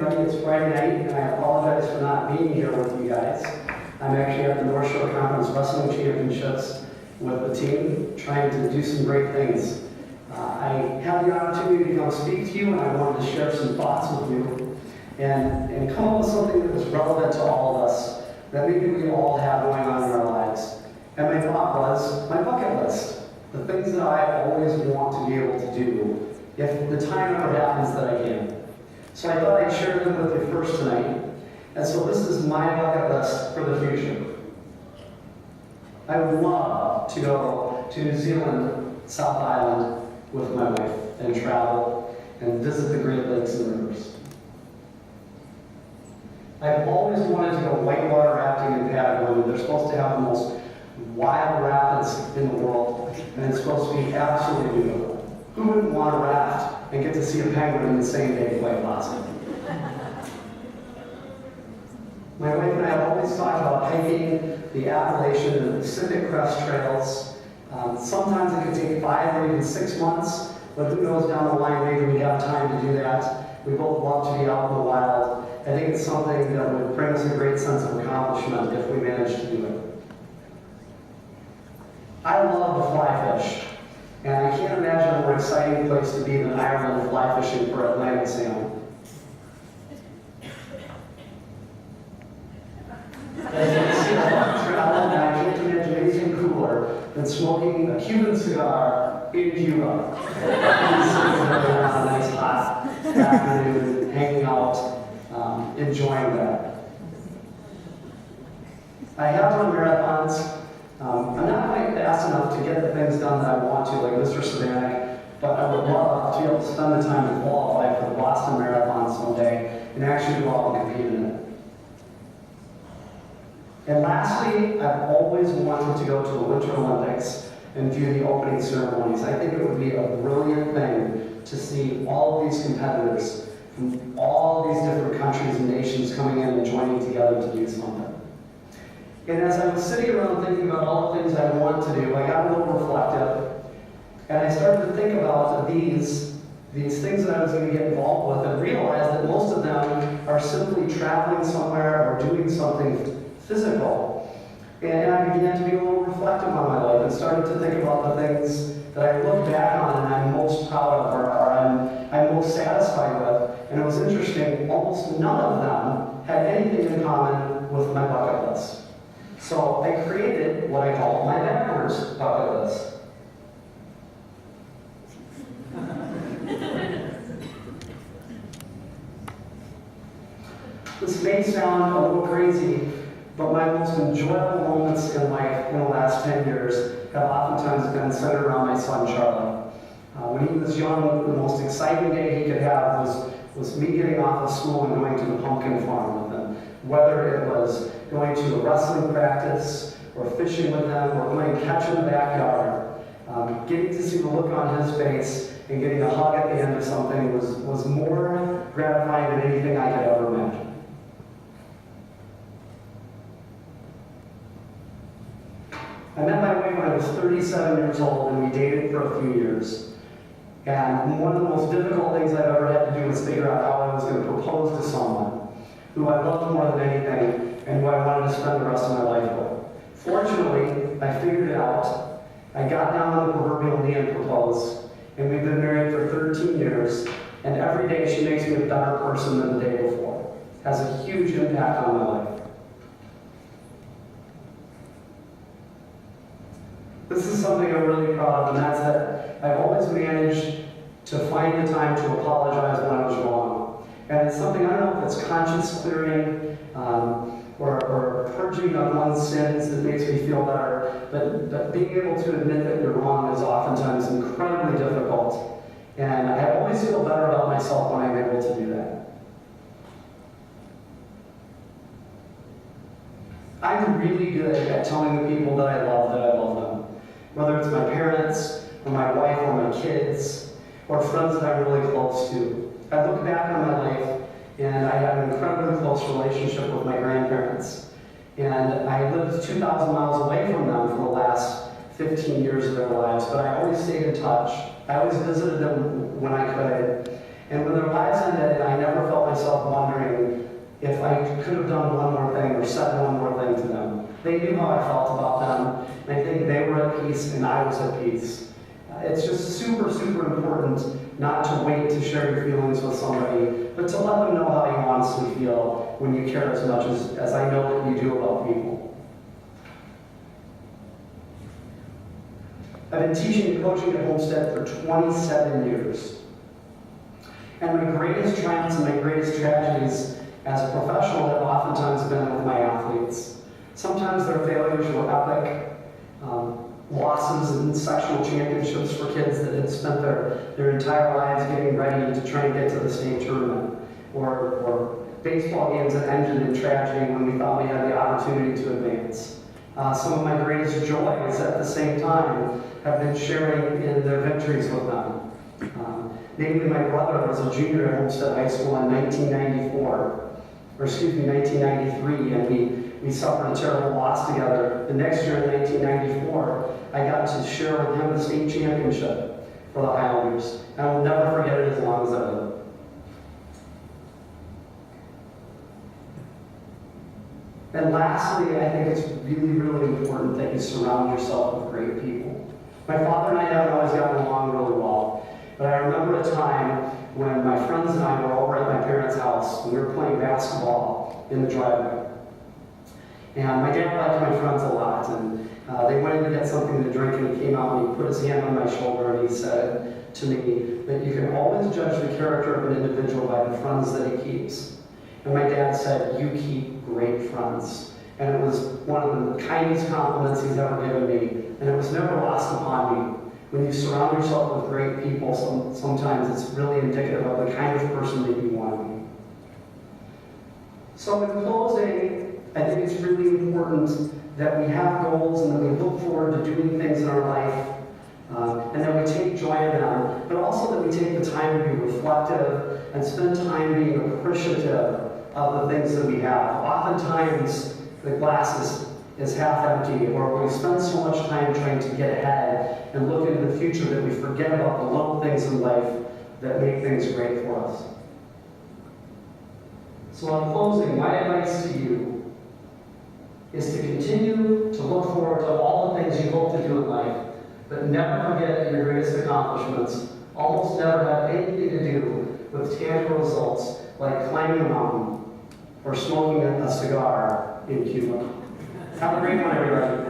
everybody. It's Friday night, and I apologize for not being here with you guys. I'm actually at the North Shore Conference Wrestling Championships with the team, trying to do some great things. I had the opportunity to come speak to you, and I wanted to share some thoughts with you, and come up with something that was relevant to all of us, that maybe we all have going on in our lives. And my thought was my bucket list, the things that I always want to be able to do if the time ever happens that I can. So I thought I'd share them with you first tonight. And so this is my bucket list for the future. I would love to go to New Zealand, South Island with my wife and travel and visit the Great Lakes and rivers. I've always wanted to go whitewater rafting in Patagonia. They're supposed to have the most wild rapids in the world, and it's supposed to be absolutely beautiful. Who wouldn't want to raft and get to see a penguin in the same day quite possibly? My wife and I have always talked about hiking the Appalachian and the Pacific Crest Trails. Sometimes it could take 5 or even 6 months, but who knows down the line, maybe we have time to do that. We both love to be out in the wild. I think it's something that would bring us a great sense of accomplishment if we managed to do it. I love to fly fish, and I can't imagine a more exciting place to be than Ireland fly fishing for Atlantic salmon. As you can see, I love to travel, and I can't imagine anything cooler than smoking a Cuban cigar in Cuba. Sitting there on a nice hot afternoon, hanging out, enjoying that. I have run marathons. I'm not quite fast enough to get the things done that I want to, like Mr. Savanic, but I would love to be able to spend the time to qualify for the Boston Marathon someday and actually go out and compete in it. And lastly, I've always wanted to go to the Winter Olympics and view the opening ceremonies. I think it would be a brilliant thing to see all of these competitors from all these different countries and nations coming in and joining together to do something. And as I was sitting around thinking about all the things I want to do, I got a little reflective, and I started to think about these things that I was going to get involved with, and realized that most of them are simply traveling somewhere or doing something physical. And I began to be a little reflective on my life and started to think about the things that I look back on and I'm most proud of, or I'm most satisfied with. And it was interesting, almost none of them had anything in common with my bucket list. So I created what I call my backwards bucket list. This may sound a little crazy, but my most enjoyable moments in life in the last 10 years have oftentimes been centered around my son, Charlie. When he was young, the most exciting day he could have was me getting off of school and going to the pumpkin farm with him. Whether it was going to a wrestling practice, or fishing with them, or playing catch in the backyard, getting to see the look on his face and getting a hug at the end of something was more gratifying than anything I could ever imagine. I met my wife when I was 37 years old, and we dated for a few years. And one of the most difficult things I've ever had to do was figure out how I was going to propose to someone who I loved more than anything and who I wanted to spend the rest of my life with. Fortunately, I figured it out. I got down on the proverbial knee and proposed, and we've been married for 13 years, and every day she makes me a better person than the day before. Has a huge impact on my life. This is something I'm really proud of, and that's that I've always managed to find the time to apologize when I was wrong. And it's something, I don't know if it's conscience clearing, or purging of one's sins that makes me feel better, but being able to admit that you're wrong is oftentimes incredibly difficult. And I always feel better about myself when I'm able to do that. I'm really good at telling the people that I love them. Whether it's my parents, or my wife, or my kids, or friends that I'm really close to. I look back on my life, and I have an incredibly close relationship with my grandparents. And I lived 2,000 miles away from them for the last 15 years of their lives, but I always stayed in touch. I always visited them when I could. And when their lives ended, I never felt myself wondering if I could have done one more thing or said one more thing to them. They knew how I felt about them, and I think they were at peace and I was at peace. It's just super, super important not to wait to share your feelings with somebody, but to let them know how you honestly feel when you care as much as I know that you do about people. I've been teaching and coaching at HomesTED for 27 years. And my greatest triumphs and my greatest tragedies as a professional have oftentimes been with my athletes. Sometimes their failures were epic. Losses in sectional championships for kids that had spent their entire lives getting ready to try and get to the state tournament. Or baseball games that ended in tragedy when we thought we had the opportunity to advance. Some of my greatest joys at the same time have been sharing in their victories with them. Namely, my brother was a junior at HomesTED High School in 1993, and we suffered a terrible loss together. The next year in 1994, I got to share with him the state championship for the Highlanders. And I will never forget it as long as I live. And lastly, I think it's really, really important that you surround yourself with great people. My father and I haven't always gotten along really well. But I remember a time when my friends and I were over at my parents' house, and we were playing basketball in the driveway. And my dad liked my friends a lot, and they went in to get something to drink, and he came out and he put his hand on my shoulder and he said to me that you can always judge the character of an individual by the friends that he keeps. And my dad said, "You keep great friends." And it was one of the kindest compliments he's ever given me, and it was never lost upon me. When you surround yourself with great people, sometimes it's really indicative of the kind of person that you want to be. So in closing, I think it's really important that we have goals and that we look forward to doing things in our life, and that we take joy in them, but also that we take the time to be reflective and spend time being appreciative of the things that we have. Oftentimes, the glass is half empty, or we spend so much time trying to get ahead and look into the future that we forget about the little things in life that make things great for us. So in closing, my advice to you is to continue to look forward to all the things you hope to do in life, but never forget your greatest accomplishments almost never have anything to do with tangible results like climbing a mountain or smoking a cigar in Cuba. Have a great one, everybody.